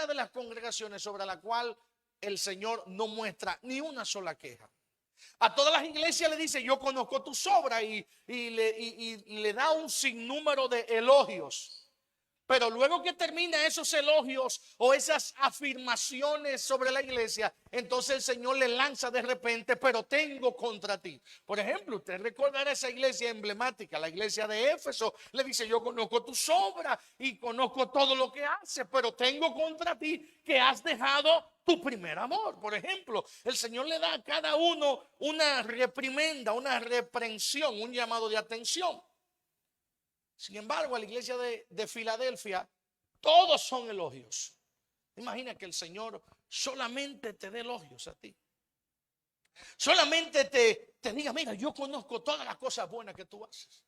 una de las congregaciones sobre la cual el Señor no muestra ni una sola queja. A todas las iglesias le dice: yo conozco tus obras, y le da un sinnúmero de elogios. Pero luego que termina esos elogios o esas afirmaciones sobre la iglesia, entonces el Señor le lanza de repente: pero tengo contra ti. Por ejemplo, usted recordará esa iglesia emblemática, la iglesia de Éfeso. Le dice: yo conozco tus obras y conozco todo lo que haces, pero tengo contra ti que has dejado tu primer amor. Por ejemplo, el Señor le da a cada uno una reprimenda, una reprensión, un llamado de atención. Sin embargo, a la iglesia de Filadelfia, todos son elogios. Imagina que el Señor solamente te dé elogios a ti. Solamente te diga: mira, yo conozco todas las cosas buenas que tú haces.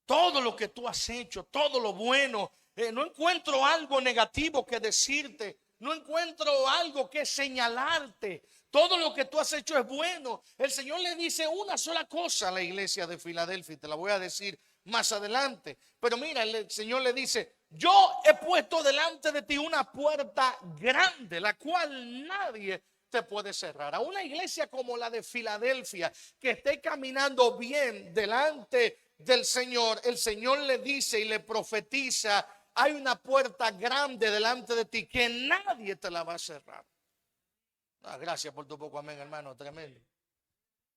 Todo lo que tú has hecho, todo lo bueno. No encuentro algo negativo que decirte. No encuentro algo que señalarte. Todo lo que tú has hecho es bueno. El Señor le dice una sola cosa a la iglesia de Filadelfia. Te la voy a decir más adelante. Pero mira, el Señor le dice: yo he puesto delante de ti una puerta grande, la cual nadie te puede cerrar. A una iglesia como la de Filadelfia, que esté caminando bien delante del Señor, el Señor le dice y le profetiza: hay una puerta grande delante de ti que nadie te la va a cerrar. Gracias por tu poco amén, hermano, tremendo.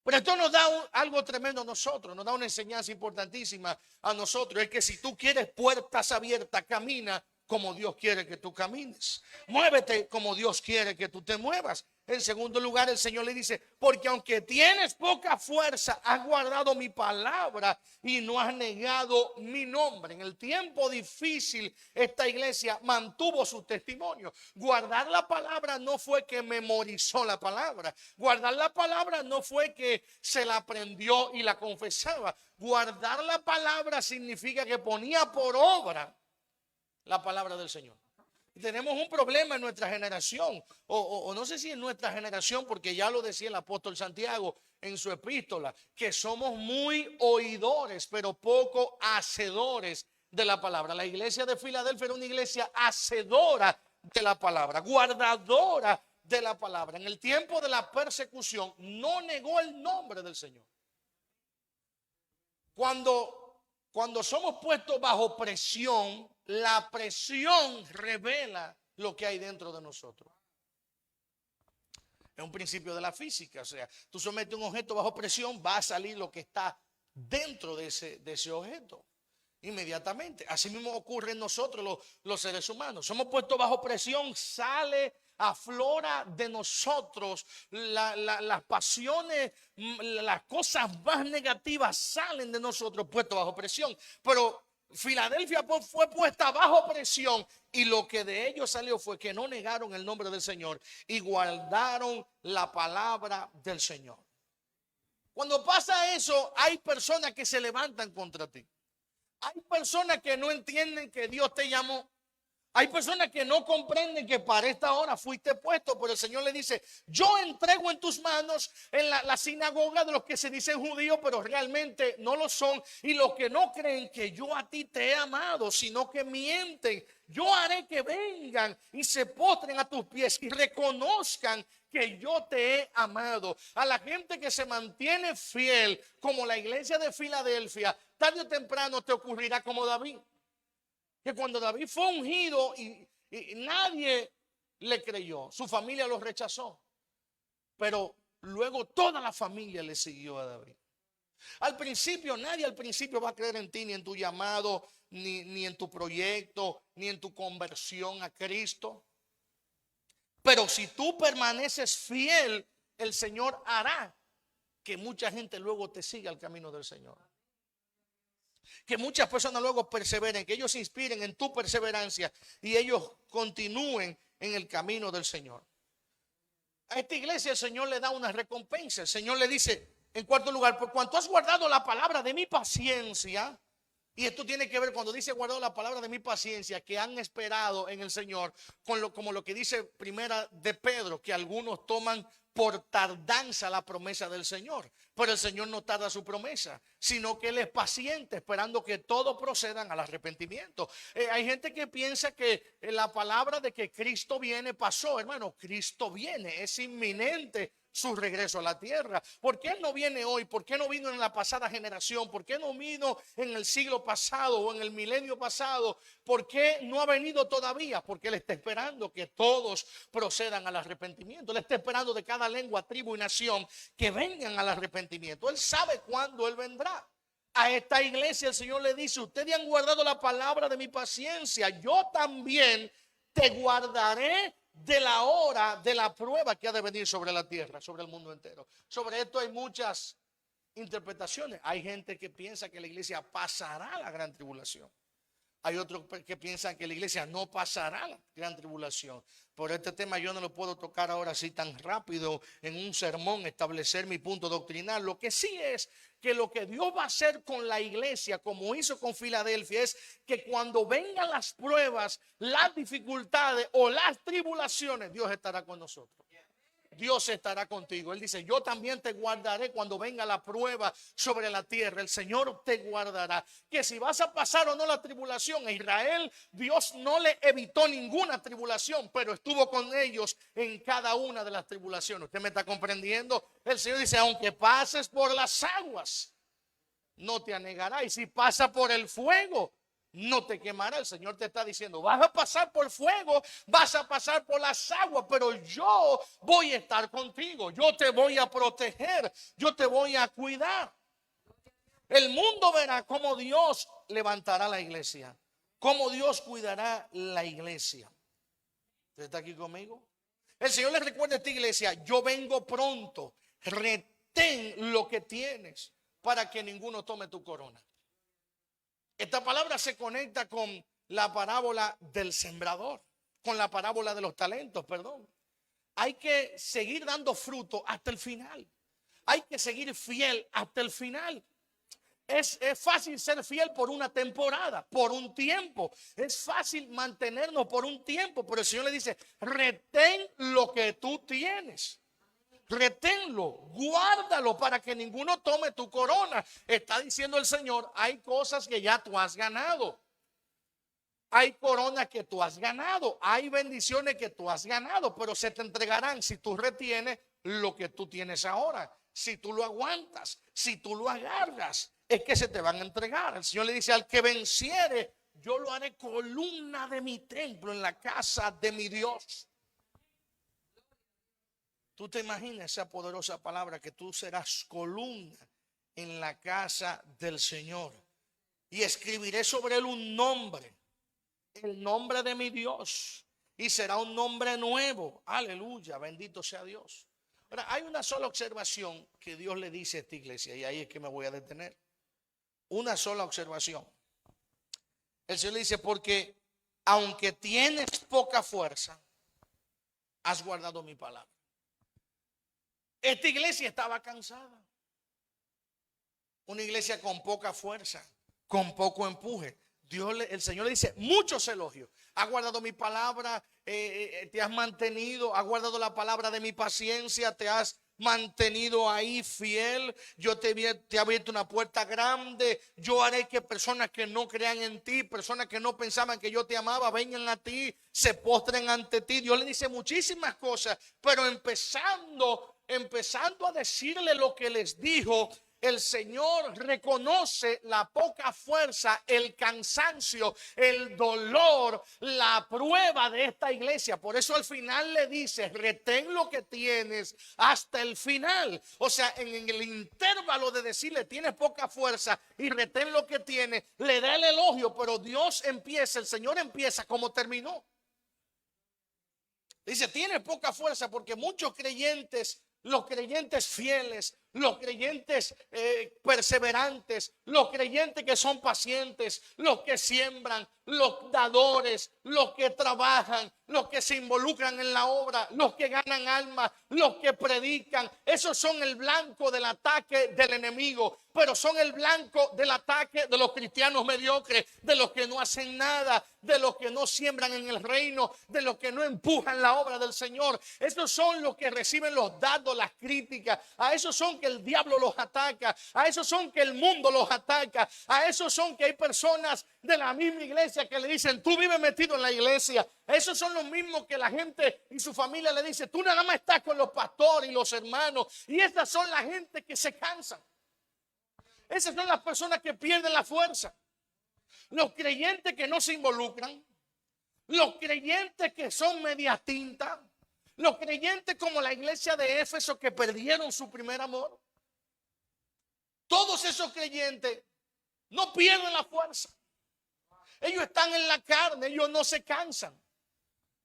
Pero esto nos da algo tremendo a nosotros, nos da una enseñanza importantísima a nosotros. Es que si tú quieres puertas abiertas, camina como Dios quiere que tú camines. Muévete como Dios quiere que tú te muevas. En segundo lugar, el Señor le dice: porque aunque tienes poca fuerza, has guardado mi palabra y no has negado mi nombre. En el tiempo difícil, esta iglesia mantuvo su testimonio. Guardar la palabra no fue que memorizó la palabra. Guardar la palabra no fue que se la aprendió y la confesaba. Guardar la palabra significa que ponía por obra la palabra del Señor. Tenemos un problema en nuestra generación, o no sé si en nuestra generación, porque ya lo decía el apóstol Santiago en su epístola, que somos muy oidores, pero poco hacedores de la palabra. La iglesia de Filadelfia era una iglesia hacedora de la palabra, guardadora de la palabra. En el tiempo de la persecución no negó el nombre del Señor. Cuando somos puestos bajo presión, la presión revela lo que hay dentro de nosotros. Es un principio de la física. O sea, tú sometes un objeto bajo presión, va a salir lo que está dentro de ese objeto inmediatamente. Así mismo ocurre en nosotros los seres humanos. Somos puestos bajo presión, aflora de nosotros las pasiones, las cosas más negativas salen de nosotros puestos bajo presión. Pero Filadelfia fue puesta bajo presión, y lo que de ellos salió fue que no negaron el nombre del Señor y guardaron la palabra del Señor. Cuando pasa eso, hay personas que se levantan contra ti. Hay personas que no entienden que Dios te llamó. Hay personas que no comprenden que para esta hora fuiste puesto, pero el Señor le dice: yo entrego en tus manos en la sinagoga de los que se dicen judíos, pero realmente no lo son, y los que no creen que yo a ti te he amado, sino que mienten. Yo haré que vengan y se postren a tus pies y reconozcan que yo te he amado. A la gente que se mantiene fiel, como la iglesia de Filadelfia, tarde o temprano te ocurrirá como David. Que cuando David fue ungido y nadie le creyó, su familia lo rechazó, pero luego toda la familia le siguió a David. Nadie al principio va a creer en ti, ni en tu llamado, ni en tu proyecto, ni en tu conversión a Cristo. Pero si tú permaneces fiel, el Señor hará que mucha gente luego te siga al camino del Señor. Que muchas personas luego perseveren, que ellos se inspiren en tu perseverancia y ellos continúen en el camino del Señor. A esta iglesia el Señor le da una recompensa. El Señor le dice, en cuarto lugar: por cuanto has guardado la palabra de mi paciencia. Y esto tiene que ver cuando dice guardado la palabra de mi paciencia, que han esperado en el Señor, como lo que dice primera de Pedro, que algunos toman por tardanza la promesa del Señor. Pero el Señor no tarda su promesa, sino que Él es paciente, esperando que todos procedan al arrepentimiento. Hay gente que piensa que la palabra de que Cristo viene pasó. Hermano, Cristo viene, es inminente su regreso a la tierra. ¿Por qué Él no viene hoy? ¿Por qué no vino en la pasada generación? ¿Por qué no vino en el siglo pasado o en el milenio pasado? ¿Por qué no ha venido todavía? Porque Él está esperando que todos procedan al arrepentimiento. Él está esperando de cada lengua, tribu y nación que vengan al arrepentimiento. Él sabe cuándo Él vendrá. A esta iglesia el Señor le dice: ustedes han guardado la palabra de mi paciencia, yo también te guardaré de la hora de la prueba que ha de venir sobre la tierra, sobre el mundo entero. Sobre esto hay muchas interpretaciones. Hay gente que piensa que la iglesia pasará la gran tribulación. Hay otros que piensan que la iglesia no pasará la gran tribulación. Por este tema yo no lo puedo tocar ahora así tan rápido en un sermón, establecer mi punto doctrinal. Lo que sí es que lo que Dios va a hacer con la iglesia, como hizo con Filadelfia, es que cuando vengan las pruebas, las dificultades o las tribulaciones, Dios estará con nosotros. Dios estará contigo. Él dice: yo también te guardaré cuando venga la prueba sobre la tierra. El Señor te guardará. Que si vas a pasar o no la tribulación, a Israel Dios no le evitó ninguna tribulación, pero estuvo con ellos en cada una de las tribulaciones. ¿Usted me está comprendiendo? El Señor dice: aunque pases por las aguas, no te anegará. Y si pasa por el fuego, no te quemará. El Señor te está diciendo: vas a pasar por fuego, vas a pasar por las aguas, pero yo voy a estar contigo. Yo te voy a proteger, yo te voy a cuidar. El mundo verá cómo Dios levantará la iglesia, cómo Dios cuidará la iglesia. ¿Usted está aquí conmigo? El Señor le recuerda a esta iglesia: yo vengo pronto, retén lo que tienes para que ninguno tome tu corona. Esta palabra se conecta con la parábola del sembrador, con la parábola de los talentos, perdón. Hay que seguir dando fruto hasta el final. Hay que seguir fiel hasta el final. Es fácil ser fiel por una temporada, por un tiempo. Es fácil mantenernos por un tiempo, pero el Señor le dice: retén lo que tú tienes. Reténlo, guárdalo para que ninguno tome tu corona. Está diciendo el Señor: hay cosas que ya tú has ganado. Hay coronas que tú has ganado. Hay bendiciones que tú has ganado, pero se te entregarán si tú retienes lo que tú tienes ahora. Si tú lo aguantas, si tú lo agarras, es que se te van a entregar. El Señor le dice: al que venciere, yo lo haré columna de mi templo en la casa de mi Dios. Tú te imaginas esa poderosa palabra, que tú serás columna en la casa del Señor. Y escribiré sobre él un nombre, el nombre de mi Dios. Y será un nombre nuevo. Aleluya, bendito sea Dios. Ahora, hay una sola observación que Dios le dice a esta iglesia, y ahí es que me voy a detener. Una sola observación. El Señor le dice: porque aunque tienes poca fuerza, has guardado mi palabra. Esta iglesia estaba cansada. Una iglesia con poca fuerza, con poco empuje. El Señor le dice muchos elogios. Has guardado mi palabra, te has mantenido, has guardado la palabra de mi paciencia, te has mantenido ahí fiel. Yo te he abierto una puerta grande. Yo haré que personas que no crean en ti, personas que no pensaban que yo te amaba, vengan a ti, se postren ante ti. Dios le dice muchísimas cosas, pero empezando a decirle lo que les dijo, el Señor reconoce la poca fuerza, el cansancio, el dolor, la prueba de esta iglesia. Por eso al final le dice: retén lo que tienes hasta el final. O sea, en el intervalo de decirle tienes poca fuerza y retén lo que tienes, le da el elogio, pero el Señor empieza como terminó. Dice: tienes poca fuerza, porque muchos creyentes, los creyentes fieles, los creyentes perseverantes, los creyentes que son pacientes, los que siembran, los dadores, los que trabajan, los que se involucran en la obra, los que ganan almas, los que predican. Esos son el blanco del ataque del enemigo, pero son el blanco del ataque de los cristianos mediocres, de los que no hacen nada, de los que no siembran en el reino, de los que no empujan la obra del Señor. Esos son los que reciben los dardos, las críticas. A esos son que el diablo los ataca, a esos son que el mundo los ataca, a esos son que hay personas de la misma iglesia que le dicen, tú vives metido en la iglesia. Esos son los mismos que la gente y su familia le dice, tú nada más estás con los pastores y los hermanos. Y estas son la gente que se cansan. Esas son las personas que pierden la fuerza. Los creyentes que no se involucran, los creyentes que son media tinta, los creyentes como la iglesia de Éfeso que perdieron su primer amor. Todos esos creyentes no pierden la fuerza. Ellos están en la carne, ellos no se cansan.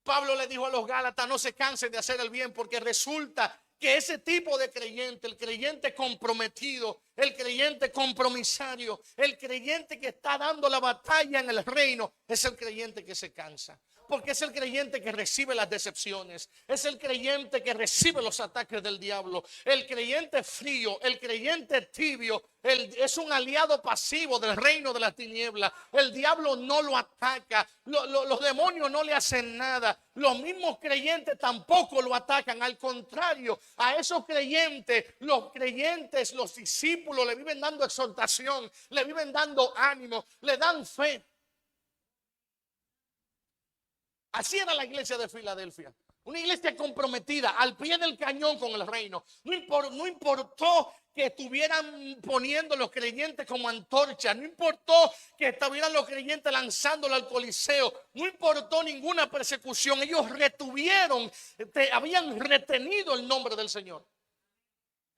Pablo le dijo a los Gálatas, no se cansen de hacer el bien, porque resulta que ese tipo de creyente, el creyente comprometido, el creyente compromisario, el creyente que está dando la batalla en el reino, es el creyente que se cansa. Porque es el creyente que recibe las decepciones, es el creyente que recibe los ataques del diablo. El creyente frío, el creyente tibio, es un aliado pasivo del reino de las tinieblas. El diablo no lo ataca, los demonios no le hacen nada. Los mismos creyentes tampoco lo atacan. Al contrario, a esos creyentes, los discípulos le viven dando exhortación, le viven dando ánimo, le dan fe. Así era la iglesia de Filadelfia. Una iglesia comprometida al pie del cañón con el reino. No importó que estuvieran poniendo los creyentes como antorcha. No importó que estuvieran los creyentes lanzándolo al Coliseo. No importó ninguna persecución. Ellos habían retenido el nombre del Señor.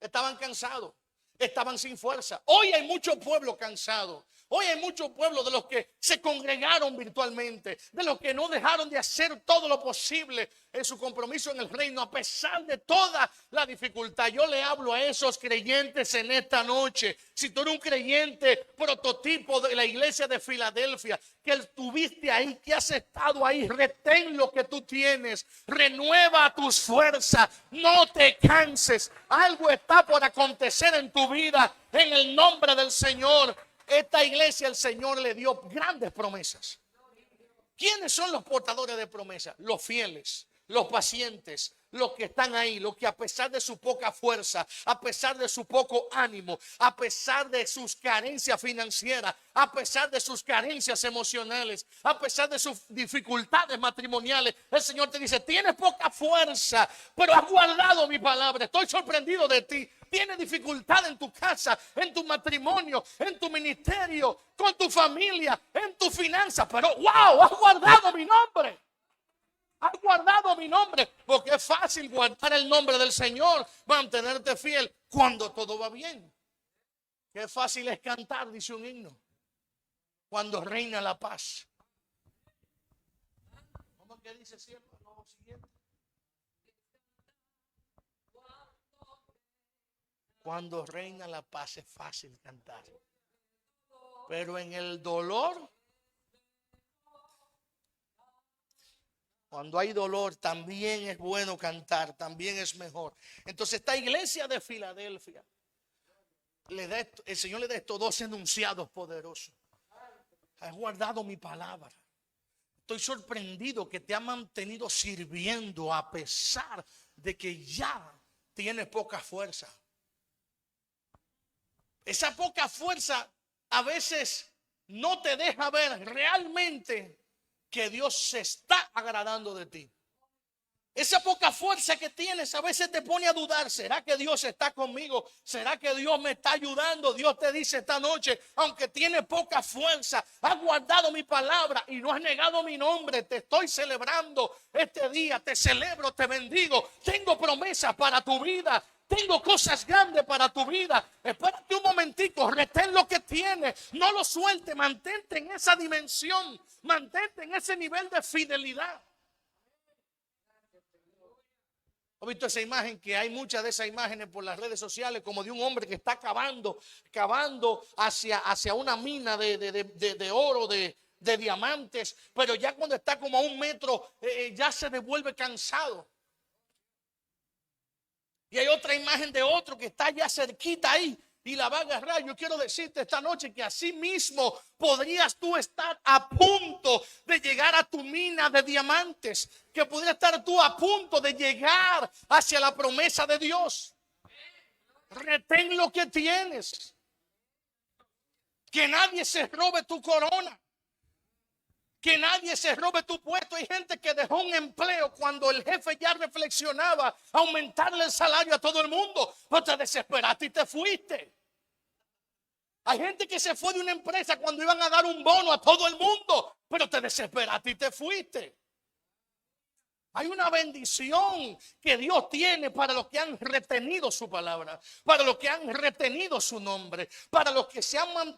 Estaban cansados. Estaban sin fuerza. Hoy hay mucho pueblo cansado. Hoy hay mucho pueblo de los que se congregaron virtualmente, de los que no dejaron de hacer todo lo posible en su compromiso en el reino, a pesar de toda la dificultad. Yo le hablo a esos creyentes en esta noche. Si tú eres un creyente prototipo de la iglesia de Filadelfia, que estuviste ahí, que has estado ahí, retén lo que tú tienes, renueva tus fuerzas, no te canses. Algo está por acontecer en tu vida en el nombre del Señor. Esta iglesia el Señor le dio grandes promesas. ¿Quiénes son los portadores de promesas? Los fieles, los pacientes, los que están ahí, los que a pesar de su poca fuerza, a pesar de su poco ánimo, a pesar de sus carencias financieras, a pesar de sus carencias emocionales, a pesar de sus dificultades matrimoniales, el Señor te dice, tienes poca fuerza, pero has guardado mi palabra. Estoy sorprendido de ti. Tienes dificultad en tu casa, en tu matrimonio, en tu ministerio, con tu familia, en tu finanza, pero wow, has guardado mi nombre. Has guardado mi nombre, porque es fácil guardar el nombre del Señor, mantenerte fiel cuando todo va bien. Qué fácil es cantar, dice un himno, cuando reina la paz. ¿Cómo que dice siempre lo siguiente? Cuando reina la paz es fácil cantar, pero en el dolor, cuando hay dolor, también es bueno cantar, también es mejor. Entonces esta iglesia de Filadelfia, el Señor le da estos dos enunciados poderosos. Has guardado mi palabra. Estoy sorprendido que te ha mantenido sirviendo a pesar de que ya tienes poca fuerza. Esa poca fuerza a veces no te deja ver realmente que Dios se está agradando de ti. Esa poca fuerza que tienes a veces te pone a dudar. ¿Será que Dios está conmigo? ¿Será que Dios me está ayudando? Dios te dice esta noche, aunque tienes poca fuerza, has guardado mi palabra y no has negado mi nombre. Te estoy celebrando este día. Te celebro, te bendigo. Tengo promesas para tu vida. Tengo cosas grandes para tu vida. Espérate un momentico, retén lo que tienes, no lo suelte, mantente en esa dimensión, mantente en ese nivel de fidelidad. ¿Has visto esa imagen? Que hay muchas de esas imágenes por las redes sociales, como de un hombre que está cavando hacia una mina de oro, de diamantes, pero ya cuando está como a 1 metro, ya se devuelve cansado. Y hay otra imagen de otro que está ya cerquita ahí y la va a agarrar. Yo quiero decirte esta noche que así mismo podrías tú estar a punto de llegar a tu mina de diamantes, que podrías estar tú a punto de llegar hacia la promesa de Dios. Retén lo que tienes, que nadie se robe tu corona, que nadie se robe tu puesto. Hay gente que dejó un empleo cuando el jefe ya reflexionaba aumentarle el salario a todo el mundo, pero te desesperaste y te fuiste. Hay gente que se fue de una empresa cuando iban a dar un bono a todo el mundo, pero te desesperaste y te fuiste. Hay una bendición que Dios tiene para los que han retenido su palabra, para los que han retenido su nombre, para los que se han mantenido